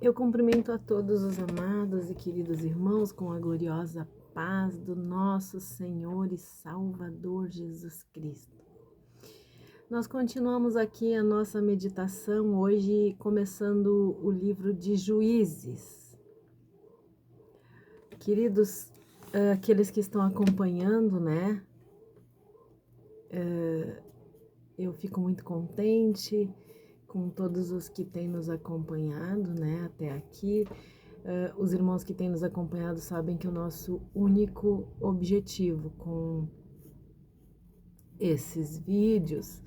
Eu cumprimento a todos os amados e queridos irmãos com a gloriosa paz do nosso Senhor e Salvador Jesus Cristo. Nós continuamos aqui a nossa meditação, hoje começando o livro de Juízes. Queridos, aqueles que estão acompanhando, né? Eu fico muito contente com todos os que têm nos acompanhado, né, até aqui. Os irmãos que têm nos acompanhado sabem que o nosso único objetivo com esses vídeos,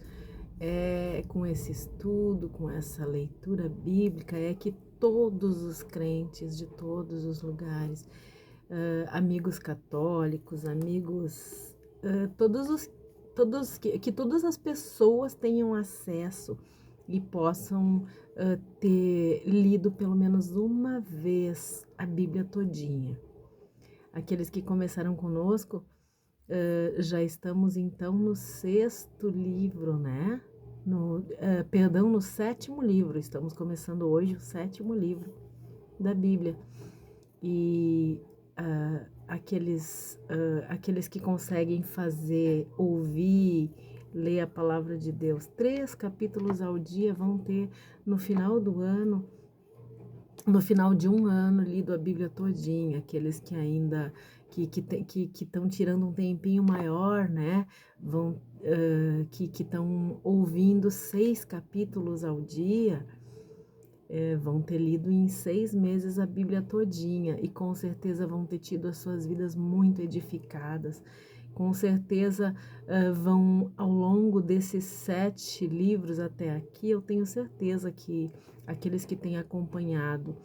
com esse estudo, com essa leitura bíblica, é que todos os crentes de todos os lugares, amigos católicos, amigos, que todas as pessoas tenham acesso e possam ter lido pelo menos uma vez a Bíblia todinha. Aqueles que começaram conosco, já estamos então no 6º livro, né? No 7º livro, estamos começando hoje o 7º livro da Bíblia. E aqueles que conseguem ouvir, ler a palavra de Deus 3 capítulos ao dia vão ter no final do ano, no final de um ano, lido a Bíblia todinha. Aqueles que ainda que estão tirando um tempinho maior, né, que estão ouvindo 6 capítulos ao dia, vão ter lido em 6 meses a Bíblia todinha e com certeza vão ter tido as suas vidas muito edificadas. Com certeza vão, ao longo desses 7 livros até aqui, eu tenho certeza que aqueles que têm acompanhado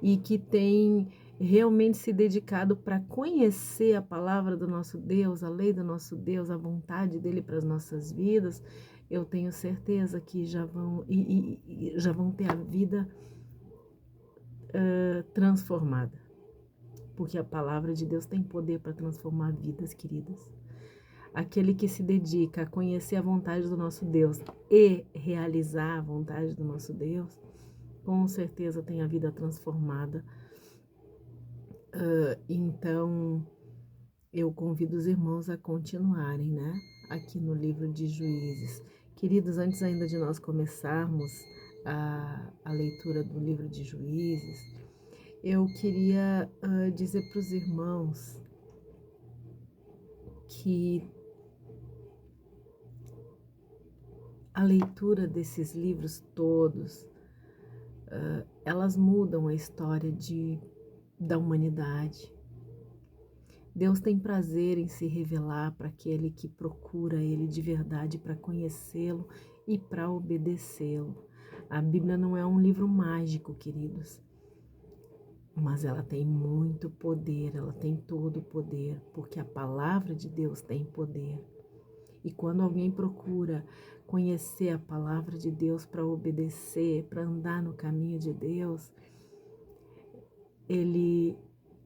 e que têm realmente se dedicado para conhecer a palavra do nosso Deus, a lei do nosso Deus, a vontade dele para as nossas vidas, eu tenho certeza que já vão ter a vida transformada. Porque a palavra de Deus tem poder para transformar vidas, queridas. Aquele que se dedica a conhecer a vontade do nosso Deus e realizar a vontade do nosso Deus, com certeza tem a vida transformada. Então, eu convido os irmãos a continuarem, né? Aqui no livro de Juízes. Queridos, antes ainda de nós começarmos a leitura do livro de Juízes, eu queria dizer para os irmãos que a leitura desses livros todos, elas mudam a história da humanidade. Deus tem prazer em se revelar para aquele que procura Ele de verdade para conhecê-lo e para obedecê-lo. A Bíblia não é um livro mágico, queridos, mas ela tem muito poder, ela tem todo o poder, porque a palavra de Deus tem poder. E quando alguém procura conhecer a palavra de Deus para obedecer, para andar no caminho de Deus, ele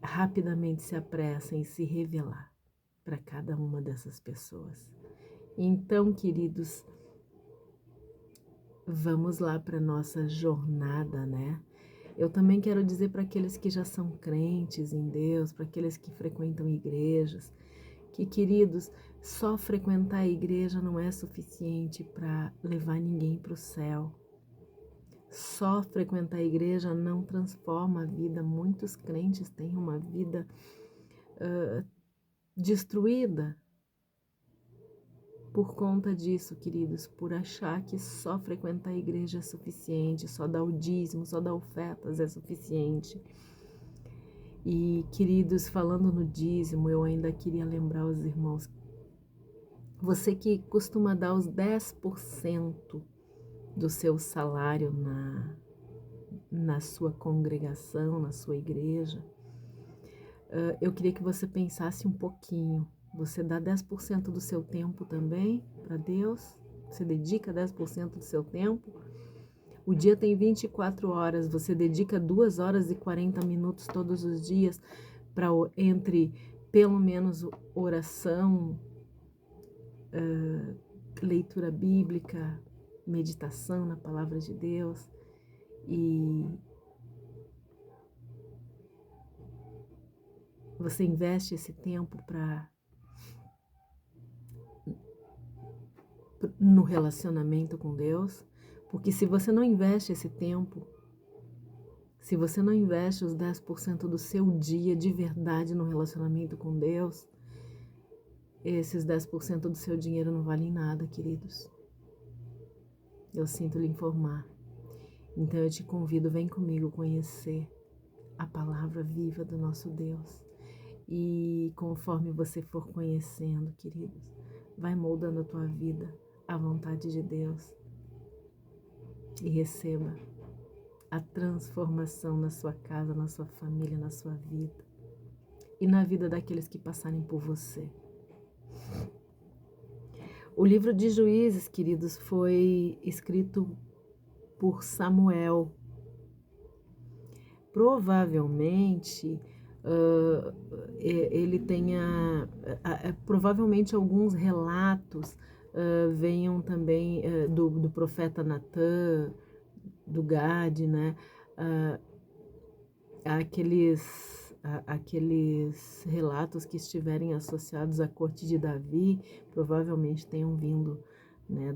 rapidamente se apressa em se revelar para cada uma dessas pessoas. Então, queridos, vamos lá para nossa jornada, né? Eu também quero dizer para aqueles que já são crentes em Deus, para aqueles que frequentam igrejas, que, queridos, só frequentar a igreja não é suficiente para levar ninguém para o céu. Só frequentar a igreja não transforma a vida. Muitos crentes têm uma vida destruída por conta disso, queridos, por achar que só frequentar a igreja é suficiente, só dar o dízimo, só dar ofertas é suficiente. E, queridos, falando no dízimo, eu ainda queria lembrar os irmãos, você que costuma dar os 10% do seu salário na sua congregação, na sua igreja, eu queria que você pensasse um pouquinho. Você dá 10% do seu tempo também para Deus? Você dedica 10% do seu tempo? O dia tem 24 horas, você dedica 2 horas e 40 minutos todos os dias para entre pelo menos oração, leitura bíblica, meditação na palavra de Deus e Você investe esse tempo no relacionamento com Deus? Porque se você não investe esse tempo, se você não investe os 10% do seu dia de verdade no relacionamento com Deus, esses 10% do seu dinheiro não valem nada, queridos. Eu sinto lhe informar. Então eu te convido, vem comigo conhecer a palavra viva do nosso Deus. E conforme você for conhecendo, queridos, vai moldando a tua vida à vontade de Deus. E receba a transformação na sua casa, na sua família, na sua vida. E na vida daqueles que passarem por você. O livro de Juízes, queridos, foi escrito por Samuel. Provavelmente ele tenha, provavelmente alguns relatos venham também do profeta Natã, do Gade, né? Aqueles relatos que estiverem associados à corte de Davi, provavelmente tenham vindo, né,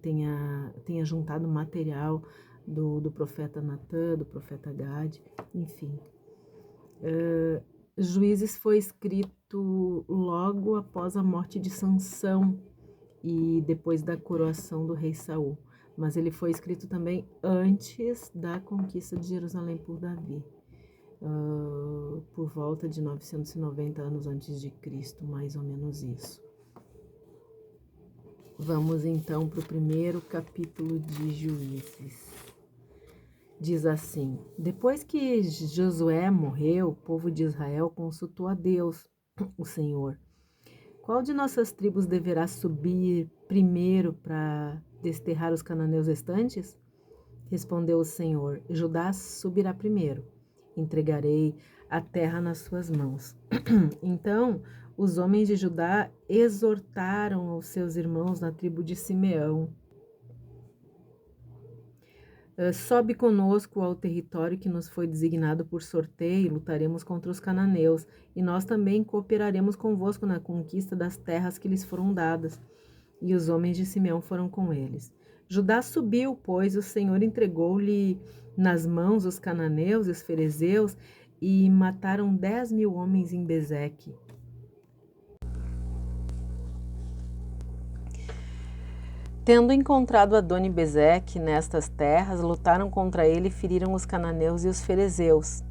tenha juntado material do profeta Natã, do profeta Gade, enfim. Juízes foi escrito logo após a morte de Sansão e depois da coroação do rei Saul, mas ele foi escrito também antes da conquista de Jerusalém por Davi, por volta de 990 anos antes de Cristo, mais ou menos isso. Vamos então para o primeiro capítulo de Juízes. Diz assim: depois que Josué morreu, o povo de Israel consultou a Deus, o Senhor. Qual de nossas tribos deverá subir primeiro para desterrar os cananeus restantes? Respondeu o Senhor: Judá subirá primeiro. Entregarei a terra nas suas mãos. Então, os homens de Judá exortaram os seus irmãos na tribo de Simeão: sobe conosco ao território que nos foi designado por sorteio, lutaremos contra os cananeus, e nós também cooperaremos convosco na conquista das terras que lhes foram dadas. E os homens de Simeão foram com eles. Judá subiu, pois o Senhor entregou-lhe nas mãos os cananeus e os ferezeus, e mataram 10.000 homens em Bezeque. Tendo encontrado Adoni-Bezeque nestas terras, lutaram contra ele e feriram os cananeus e os ferezeus.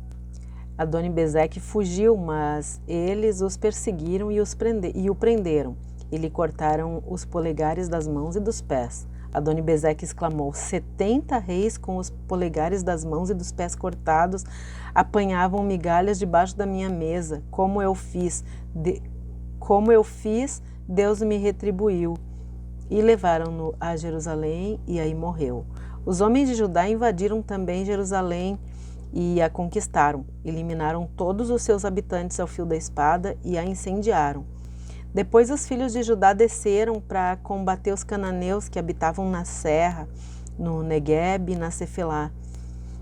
Adoni-Bezeque fugiu, mas eles os perseguiram e o prenderam, e lhe cortaram os polegares das mãos e dos pés. Adoni-Bezeque exclamou: 70 reis com os polegares das mãos e dos pés cortados apanhavam migalhas debaixo da minha mesa. Como eu fiz, Deus me retribuiu. E levaram-no a Jerusalém, e aí morreu. Os homens de Judá invadiram também Jerusalém e a conquistaram. Eliminaram todos os seus habitantes ao fio da espada e a incendiaram. Depois os filhos de Judá desceram para combater os cananeus que habitavam na serra, no Neguebe e na Cefelá,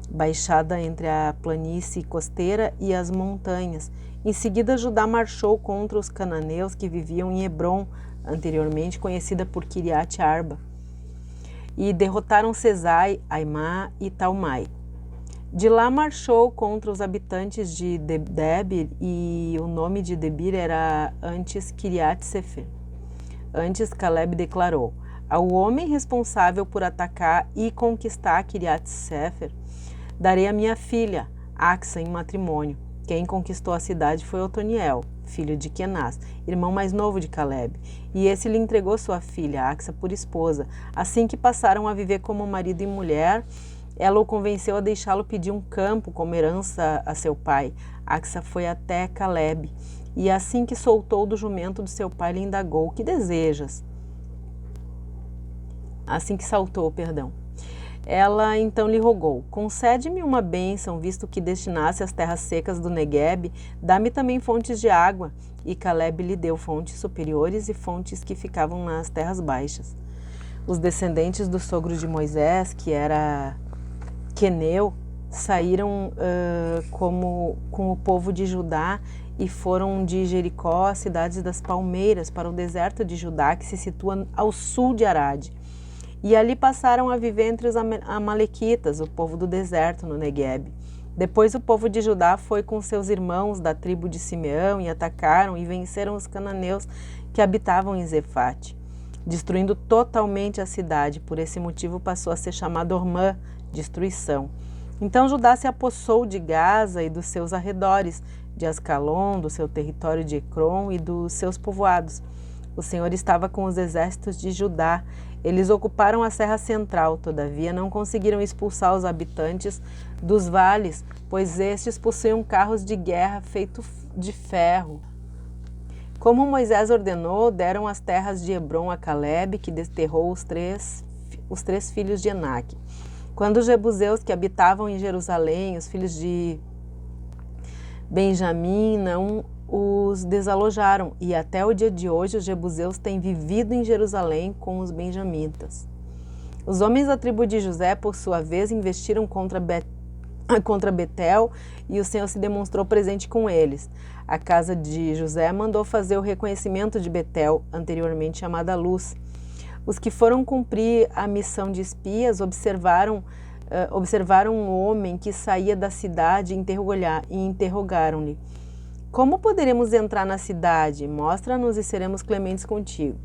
baixada entre a planície costeira e as montanhas. Em seguida, Judá marchou contra os cananeus que viviam em Hebrom, anteriormente conhecida por Kiriat Arba, e derrotaram Sesai, Aimá e Talmai. De lá marchou contra os habitantes de Debir, e o nome de Debir era antes Kiriat Sefer. Antes Caleb declarou: ao homem responsável por atacar e conquistar Kiriat Sefer, darei a minha filha, Axa, em matrimônio. Quem conquistou a cidade foi Otoniel, filho de Kenaz, irmão mais novo de Caleb, e esse lhe entregou sua filha, Axa, por esposa. Assim que passaram a viver como marido e mulher, ela o convenceu a deixá-lo pedir um campo como herança a seu pai. Axa foi até Caleb, e assim que soltou do jumento do seu pai, lhe indagou: o que desejas? Assim que saltou, perdão. Ela então lhe rogou: concede-me uma bênção, visto que destinasse as terras secas do Neguebe, dá-me também fontes de água. E Caleb lhe deu fontes superiores e fontes que ficavam nas terras baixas. Os descendentes do sogro de Moisés, que era Queneu, saíram com o povo de Judá e foram de Jericó, a cidade das palmeiras, para o deserto de Judá, que se situa ao sul de Arade. E ali passaram a viver entre os amalequitas, o povo do deserto, no Neguebe. Depois o povo de Judá foi com seus irmãos da tribo de Simeão e atacaram e venceram os cananeus que habitavam em Zefate, destruindo totalmente a cidade. Por esse motivo passou a ser chamado Ormã, destruição. Então Judá se apossou de Gaza e dos seus arredores, de Ascalon, do seu território de Ecrom e dos seus povoados. O Senhor estava com os exércitos de Judá. Eles ocuparam a Serra Central, todavia não conseguiram expulsar os habitantes dos vales, pois estes possuíam carros de guerra feitos de ferro. Como Moisés ordenou, deram as terras de Hebron a Calebe, que desterrou os três filhos de Enaque. Quando os jebuseus que habitavam em Jerusalém, os filhos de Benjamim, não os desalojaram, e até o dia de hoje os jebuseus têm vivido em Jerusalém com os benjamitas. Os homens da tribo de José, por sua vez, investiram contra Betel, e o Senhor se demonstrou presente com eles. A casa de José mandou fazer o reconhecimento de Betel, anteriormente chamada Luz. Os que foram cumprir a missão de espias observaram um homem que saía da cidade e interrogaram-lhe: como poderemos entrar na cidade? Mostra-nos e seremos clementes contigo.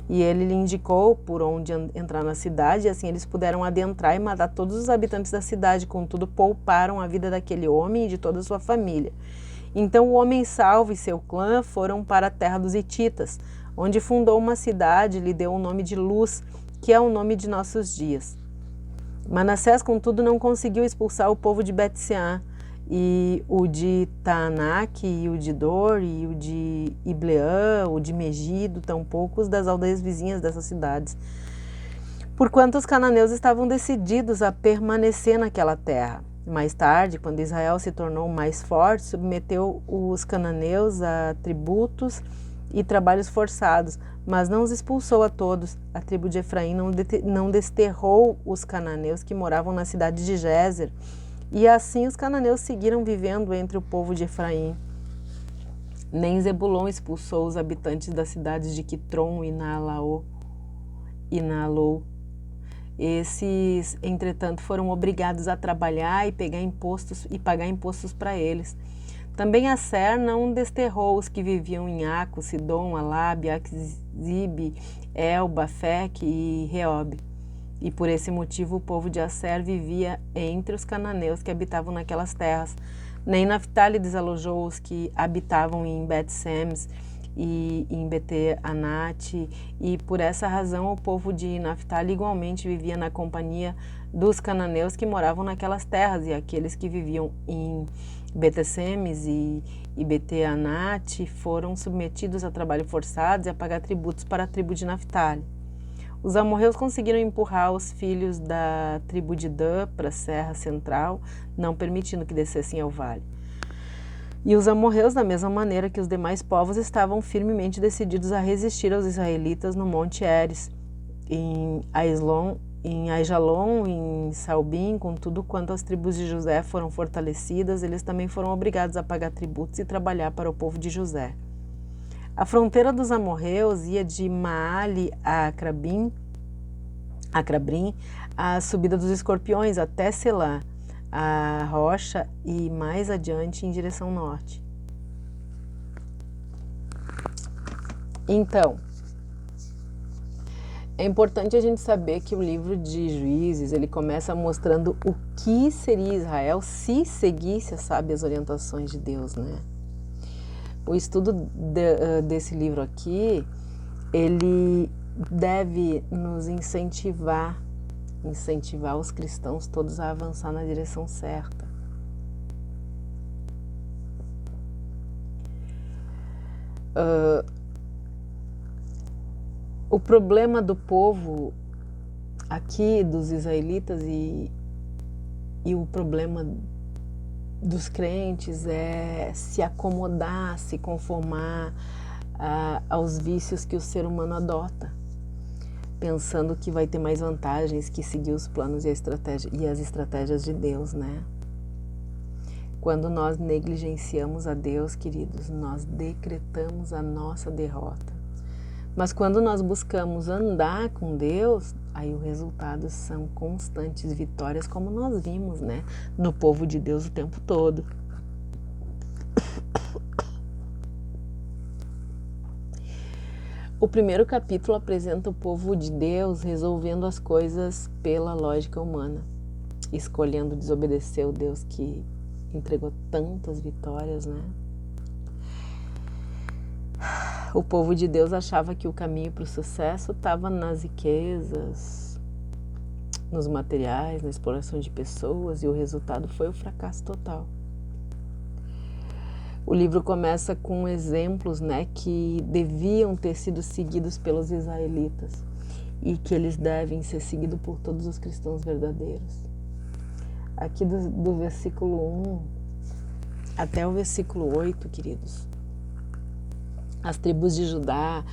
E ele lhe indicou por onde entrar na cidade, e assim eles puderam adentrar e matar todos os habitantes da cidade, contudo pouparam a vida daquele homem e de toda a sua família. Então o homem salvo e seu clã foram para a terra dos hititas, onde fundou uma cidade e lhe deu o nome de Luz, que é o nome de nossos dias. Manassés, contudo, não conseguiu expulsar o povo de Bet-sean, e o de Taanaque, e o de Dor, e o de Ibleã, o de Megido, tampouco os das aldeias vizinhas dessas cidades, porquanto os cananeus estavam decididos a permanecer naquela terra. Mais tarde, quando Israel se tornou mais forte, submeteu os cananeus a tributos e trabalhos forçados, mas não os expulsou a todos. A tribo de Efraim não desterrou os cananeus que moravam na cidade de Gézer, e assim os cananeus seguiram vivendo entre o povo de Efraim. Nem Zebulon expulsou os habitantes das cidades de Quitron e Naalou. Esses, entretanto, foram obrigados a trabalhar e pagar impostos para eles. Também Asser não desterrou os que viviam em Aco, Sidom, Alabe, Aquizibe, Elba, Feque e Reobe. E por esse motivo o povo de Asser vivia entre os cananeus que habitavam naquelas terras. Nem Naftali desalojou os que habitavam em Bet-Semes e em Bete-Anate, e por essa razão o povo de Naftali igualmente vivia na companhia dos cananeus que moravam naquelas terras, e aqueles que viviam em Bete-Semes e Bete-Anate foram submetidos a trabalho forçado e a pagar tributos para a tribo de Naftali. Os amorreus conseguiram empurrar os filhos da tribo de Dan para a Serra Central, não permitindo que descessem ao vale. E os amorreus, da mesma maneira que os demais povos, estavam firmemente decididos a resistir aos israelitas no Monte Heres, em Aijalon, em Salbim, contudo, quanto as tribos de José foram fortalecidas, eles também foram obrigados a pagar tributos e trabalhar para o povo de José. A fronteira dos amorreus ia de Maale a Acrabrim, a subida dos escorpiões até Selá, a rocha, e mais adiante em direção norte. Então, é importante a gente saber que o livro de Juízes, ele começa mostrando o que seria Israel se seguisse as sábias orientações de Deus, né? O estudo desse livro aqui, ele deve nos incentivar os cristãos todos a avançar na direção certa. O problema do povo aqui, dos israelitas, e o problema dos crentes é se acomodar, se conformar aos vícios que o ser humano adota. pensando que vai ter mais vantagens que seguir os planos e as estratégias de Deus, né? Quando nós negligenciamos a Deus, queridos, nós decretamos a nossa derrota. Mas quando nós buscamos andar com Deus, aí os resultados são constantes vitórias, como nós vimos, né? No povo de Deus o tempo todo. O primeiro capítulo apresenta o povo de Deus resolvendo as coisas pela lógica humana, escolhendo desobedecer o Deus que entregou tantas vitórias, né? O povo de Deus achava que o caminho para o sucesso estava nas riquezas, nos materiais, na exploração de pessoas, e o resultado foi o fracasso total. O livro começa com exemplos, né, que deviam ter sido seguidos pelos israelitas e que eles devem ser seguidos por todos os cristãos verdadeiros. Aqui do versículo 1 até o versículo 8, queridos, as tribos de Judá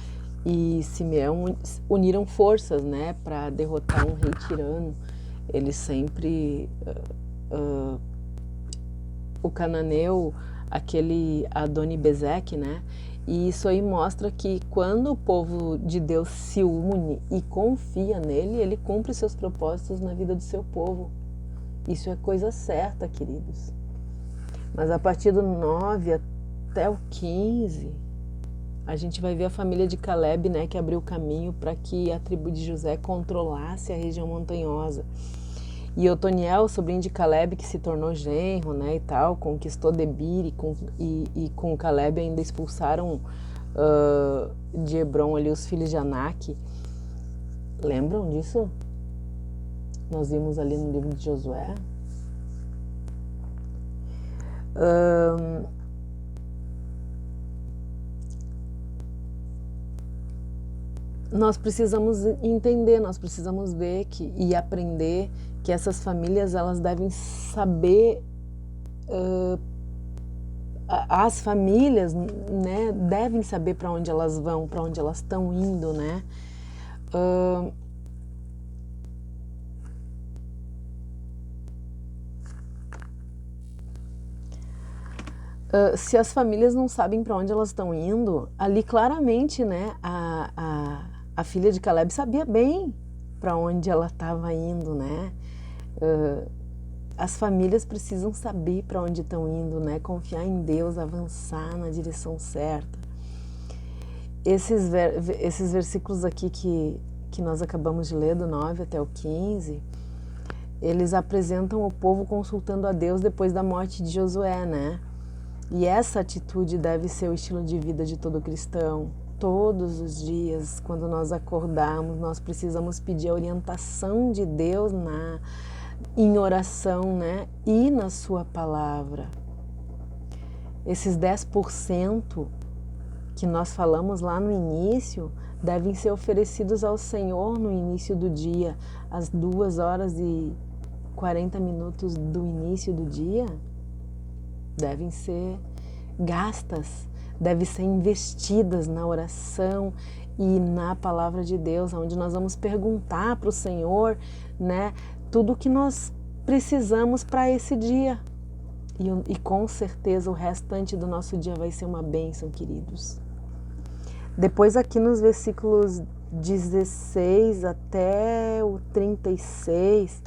e Simeão uniram forças, né, para derrotar um rei tirano. Eles sempre... o cananeu, aquele Adoni-Bezeque, né? E isso aí mostra que quando o povo de Deus se une e confia nele, ele cumpre seus propósitos na vida do seu povo. Isso é coisa certa, queridos. Mas a partir do 9 até o 15, a gente vai ver a família de Caleb, né, que abriu o caminho para que a tribo de José controlasse a região montanhosa. E Otoniel, sobrinho de Caleb, que se tornou genro, né, e tal, conquistou Debir e com Caleb ainda expulsaram de Hebron ali os filhos de Anak. Lembram disso? Nós vimos ali no livro de Josué. Nós precisamos entender, nós precisamos ver e aprender que essas famílias, elas devem saber, as famílias, né, devem saber para onde elas vão, para onde elas estão indo, né? Se as famílias não sabem para onde elas estão indo, ali claramente, né, a filha de Caleb sabia bem para onde ela estava indo, né? As famílias precisam saber para onde estão indo, né? Confiar em Deus, avançar na direção certa. Esses versículos aqui que nós acabamos de ler, do 9 até o 15, eles apresentam o povo consultando a Deus depois da morte de Josué, né? E essa atitude deve ser o estilo de vida de todo cristão. Todos os dias, quando nós acordarmos, nós precisamos pedir a orientação de Deus em oração, né? E na sua palavra. Esses 10% que nós falamos lá no início devem ser oferecidos ao Senhor no início do dia, às 2h40 do início do dia, devem ser gastas, devem ser investidas na oração e na palavra de Deus, onde nós vamos perguntar para o Senhor, né, tudo o que nós precisamos para esse dia. E com certeza o restante do nosso dia vai ser uma bênção, queridos. Depois aqui nos versículos 16 até o 36,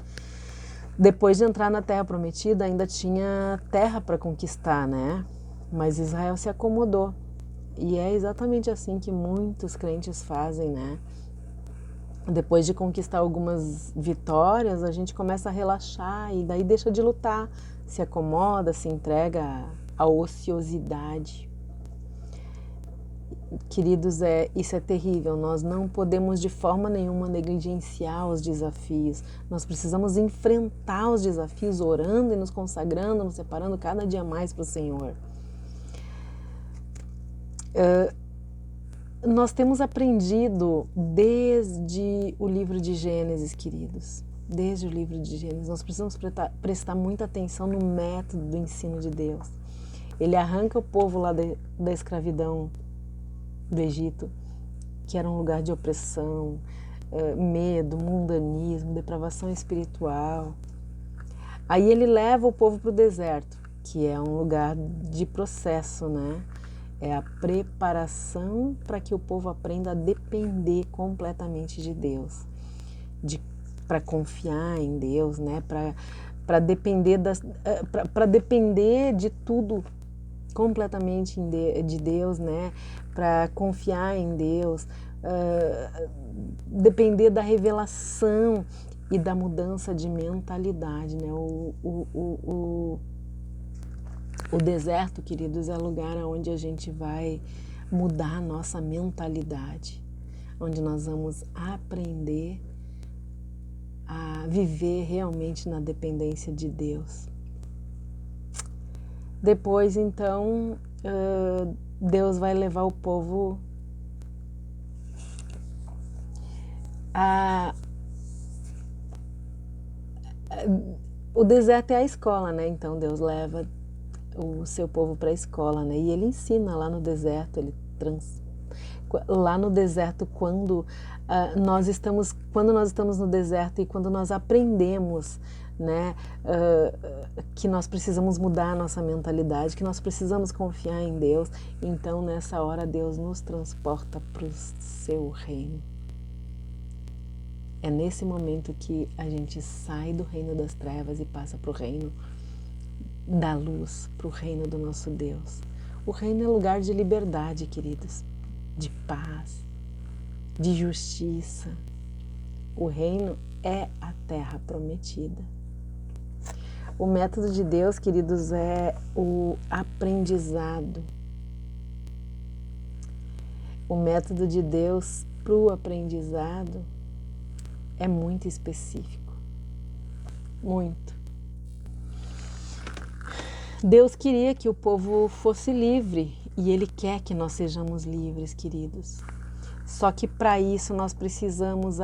depois de entrar na terra prometida, ainda tinha terra para conquistar, né? Mas Israel se acomodou. E é exatamente assim que muitos crentes fazem, né? Depois de conquistar algumas vitórias, a gente começa a relaxar e daí deixa de lutar, se acomoda, se entrega à ociosidade. Queridos, isso é terrível. Nós não podemos de forma nenhuma negligenciar os desafios. Nós precisamos enfrentar os desafios orando e nos consagrando, nos separando cada dia mais para o Senhor. Nós temos aprendido desde o livro de Gênesis, queridos. Desde o livro de Gênesis, nós precisamos prestar muita atenção no método do ensino de Deus. Ele arranca o povo lá da escravidão do Egito, que era um lugar de opressão, medo, mundanismo, depravação espiritual. Aí ele leva o povo para o deserto, que é um lugar de processo, né? É a preparação para que o povo aprenda a depender completamente de Deus, para confiar em Deus, né? Para depender para depender de tudo completamente de Deus, né? Para confiar em Deus, depender da revelação e da mudança de mentalidade, né? O deserto, queridos, é lugar onde a gente vai mudar a nossa mentalidade, onde nós vamos aprender a viver realmente na dependência de Deus. Depois, então, Deus vai levar o povo o deserto é a escola, né? Então Deus leva o seu povo para a escola, né? E ele ensina lá no deserto, lá no deserto quando nós estamos no deserto e quando nós aprendemos, né, que nós precisamos mudar a nossa mentalidade, que nós precisamos confiar em Deus, então nessa hora Deus nos transporta para o seu reino. É nesse momento que a gente sai do reino das trevas e passa para o reino da luz, para o reino do nosso Deus. O reino é lugar de liberdade, queridos, de paz, de justiça. O reino é a terra prometida. O método de Deus, queridos, é o aprendizado. O método de Deus para o aprendizado é muito específico, muito. Deus queria que o povo fosse livre e Ele quer que nós sejamos livres, queridos. Só que para isso nós precisamos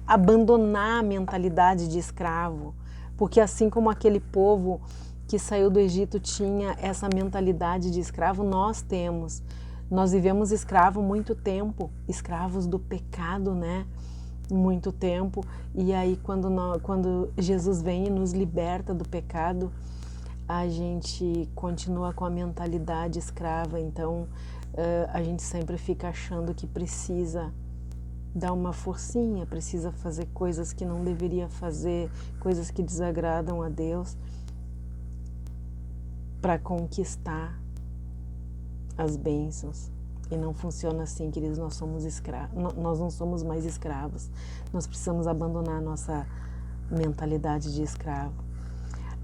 abandonar a mentalidade de escravo, porque assim como aquele povo que saiu do Egito tinha essa mentalidade de escravo, nós temos. Nós vivemos escravo muito tempo, escravos do pecado, né? Muito tempo, e aí quando Jesus vem e nos liberta do pecado, a gente continua com a mentalidade escrava, então a gente sempre fica achando que precisa dar uma forcinha, precisa fazer coisas que não deveria fazer, coisas que desagradam a Deus para conquistar as bênçãos. E não funciona assim, queridos, nós somos escravos, nós não somos mais escravos. Nós precisamos abandonar a nossa mentalidade de escravo.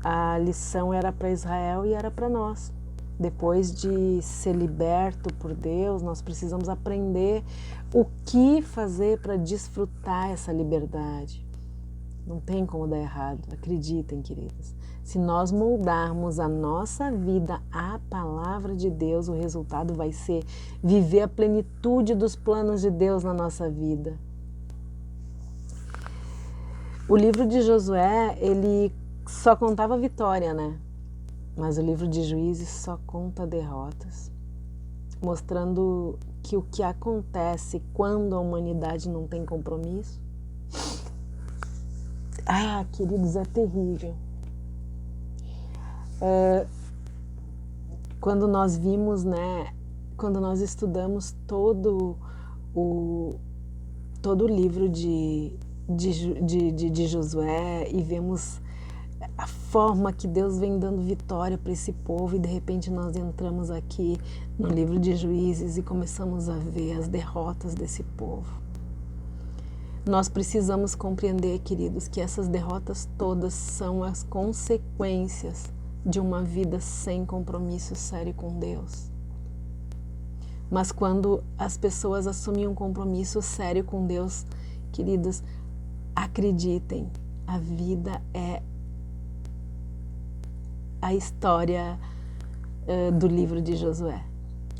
A lição era para Israel e era para nós. Depois de ser liberto por Deus, nós precisamos aprender o que fazer para desfrutar essa liberdade. Não tem como dar errado, acreditem, queridos. Se nós moldarmos a nossa vida à palavra de Deus, o resultado vai ser viver a plenitude dos planos de Deus na nossa vida. O livro de Josué, ele só contava vitória, né? Mas o livro de Juízes só conta derrotas, mostrando que o que acontece quando a humanidade não tem compromisso, queridos, é terrível. Quando nós vimos, né, quando nós estudamos todo o livro de Josué e vemos a forma que Deus vem dando vitória para esse povo, e de repente nós entramos aqui no livro de Juízes e começamos a ver as derrotas desse povo. Nós precisamos compreender, queridos, que essas derrotas todas são as consequências de uma vida sem compromisso sério com Deus. Mas quando as pessoas assumem um compromisso sério com Deus, queridos, acreditem, a vida é a história do livro de Josué.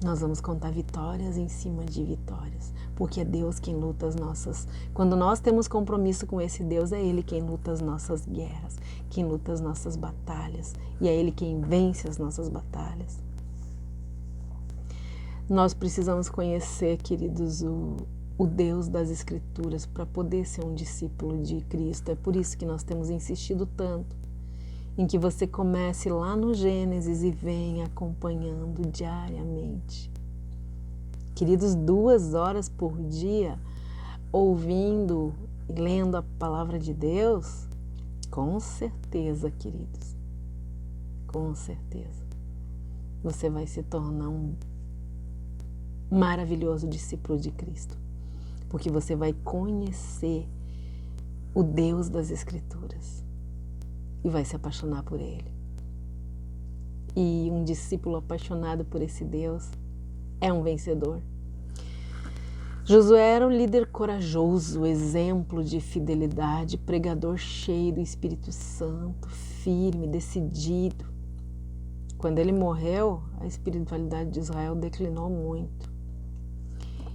Nós vamos contar vitórias em cima de vitórias, porque é Deus quem luta as nossas... Quando nós temos compromisso com esse Deus, é Ele quem luta as nossas guerras, quem luta as nossas batalhas, e é Ele quem vence as nossas batalhas. Nós precisamos conhecer, queridos, o o Deus das Escrituras para poder ser um discípulo de Cristo. É por isso que nós temos insistido tanto em que você comece lá no Gênesis e venha acompanhando diariamente. Queridos, 2 horas por dia ouvindo e lendo a palavra de Deus, com certeza, queridos, com certeza, você vai se tornar um maravilhoso discípulo de Cristo, porque você vai conhecer o Deus das Escrituras e vai se apaixonar por Ele. E um discípulo apaixonado por esse Deus é um vencedor. Josué era um líder corajoso, exemplo de fidelidade, pregador cheio do Espírito Santo, firme, decidido. Quando ele morreu, a espiritualidade de Israel declinou muito.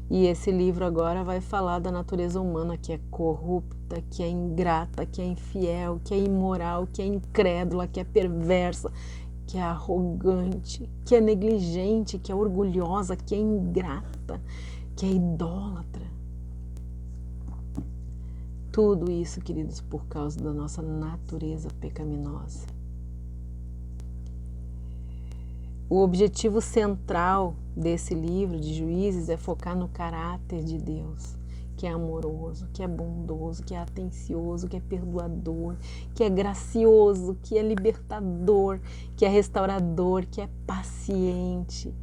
E esse livro agora vai falar da natureza humana que é corrupta, que é ingrata, que é infiel, que é imoral, que é incrédula, que é perversa, que é arrogante, que é negligente, que é orgulhosa, que é ingrata, que é idólatra. Tudo isso, queridos, por causa da nossa natureza pecaminosa. O objetivo central desse livro de Juízes é focar no caráter de Deus, que é amoroso, que é bondoso, que é atencioso, que é perdoador, que é gracioso, que é libertador, que é restaurador, que é paciente,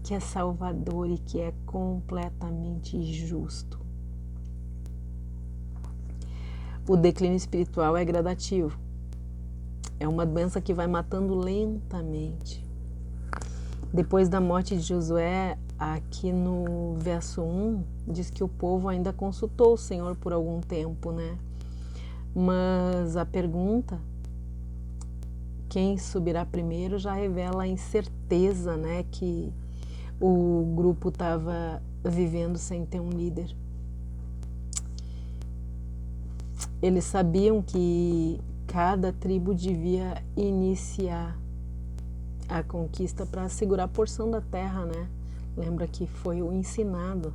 que é salvador e que é completamente justo. O declínio espiritual é gradativo. É uma doença que vai matando lentamente. Depois da morte de Josué, aqui no verso 1, diz que o povo ainda consultou o Senhor por algum tempo, né? Mas a pergunta, quem subirá primeiro, já revela a incerteza, né? Que o grupo estava vivendo sem ter um líder. Eles sabiam que cada tribo devia iniciar a conquista para assegurar a porção da terra, né? Lembra que foi o ensinado.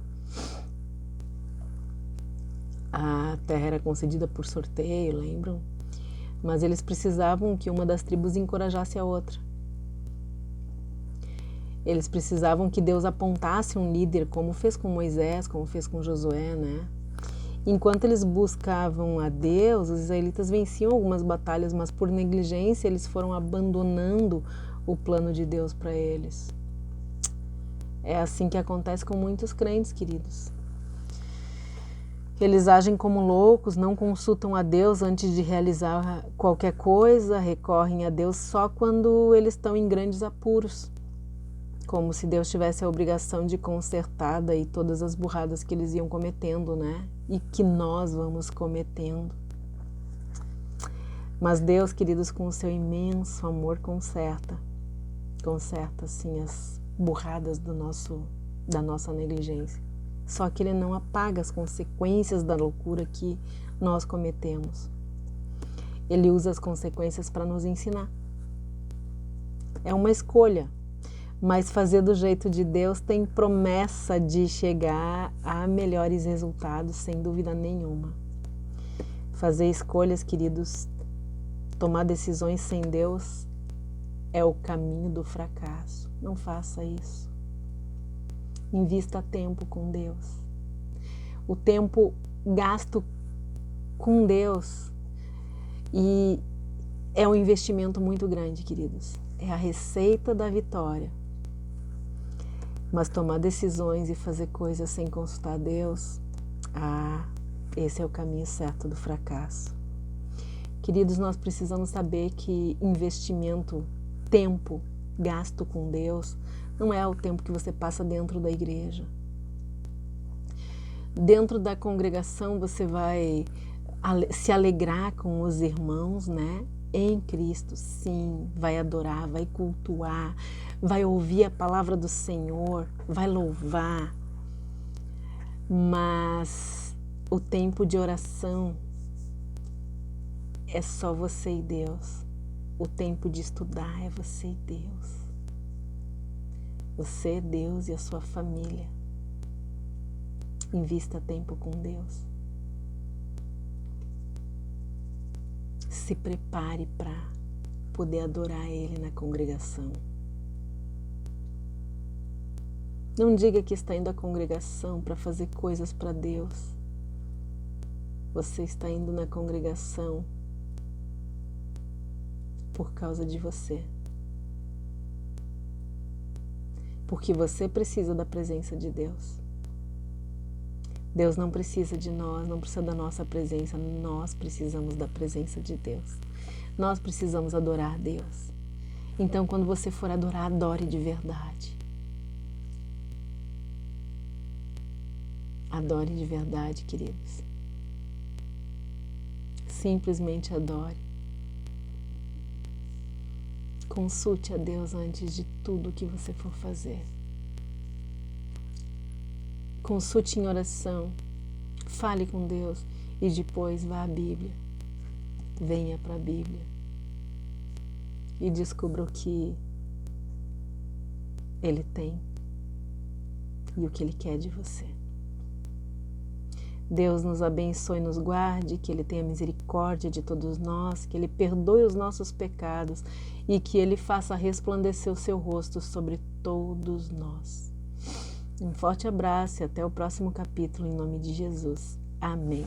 A terra era concedida por sorteio, lembram? Mas eles precisavam que uma das tribos encorajasse a outra. Eles precisavam que Deus apontasse um líder, como fez com Moisés, como fez com Josué, né? Enquanto eles buscavam a Deus, os israelitas venciam algumas batalhas, mas por negligência eles foram abandonando o plano de Deus para eles. É assim que acontece com muitos crentes, queridos. Eles agem como loucos, não consultam a Deus antes de realizar qualquer coisa, recorrem a Deus só quando eles estão em grandes apuros, como se Deus tivesse a obrigação de consertar daí todas as burradas que eles iam cometendo, né? E que nós vamos cometendo. Mas Deus, queridos, com o seu imenso amor, conserta sim as burradas da nossa negligência. Só que Ele não apaga as consequências da loucura que nós cometemos. Ele usa as consequências para nos ensinar. É uma escolha, mas fazer do jeito de Deus tem promessa de chegar a melhores resultados, sem dúvida nenhuma. Fazer escolhas, queridos, tomar decisões sem Deus é o caminho do fracasso. Não faça isso. Invista tempo com Deus. O tempo gasto com Deus e é um investimento muito grande, queridos. É a receita da vitória. Mas tomar decisões e fazer coisas sem consultar Deus, esse é o caminho certo do fracasso. Queridos, nós precisamos saber que investimento, tempo gasto com Deus, não é o tempo que você passa dentro da igreja. Dentro da congregação você vai se alegrar com os irmãos, né? Em Cristo, sim, vai adorar, vai cultuar, vai ouvir a palavra do Senhor, vai louvar. Mas o tempo de oração é só você e Deus. O tempo de estudar é você e Deus. Você, Deus e a sua família. Invista tempo com Deus. Se prepare para poder adorar Ele na congregação. Não diga que está indo à congregação para fazer coisas para Deus. Você está indo na congregação por causa de você. Porque você precisa da presença de Deus. Deus não precisa de nós, não precisa da nossa presença, nós precisamos da presença de Deus. Nós precisamos adorar Deus. Então, quando você for adorar, adore de verdade. Adore de verdade, queridos. Simplesmente adore. Consulte a Deus antes de tudo que você for fazer. Consulte em oração. Fale com Deus e depois vá à Bíblia. Venha para a Bíblia e descubra o que Ele tem e o que Ele quer de você. Deus nos abençoe e nos guarde, que Ele tenha misericórdia de todos nós, que Ele perdoe os nossos pecados e que Ele faça resplandecer o seu rosto sobre todos nós. Um forte abraço e até o próximo capítulo, em nome de Jesus. Amém.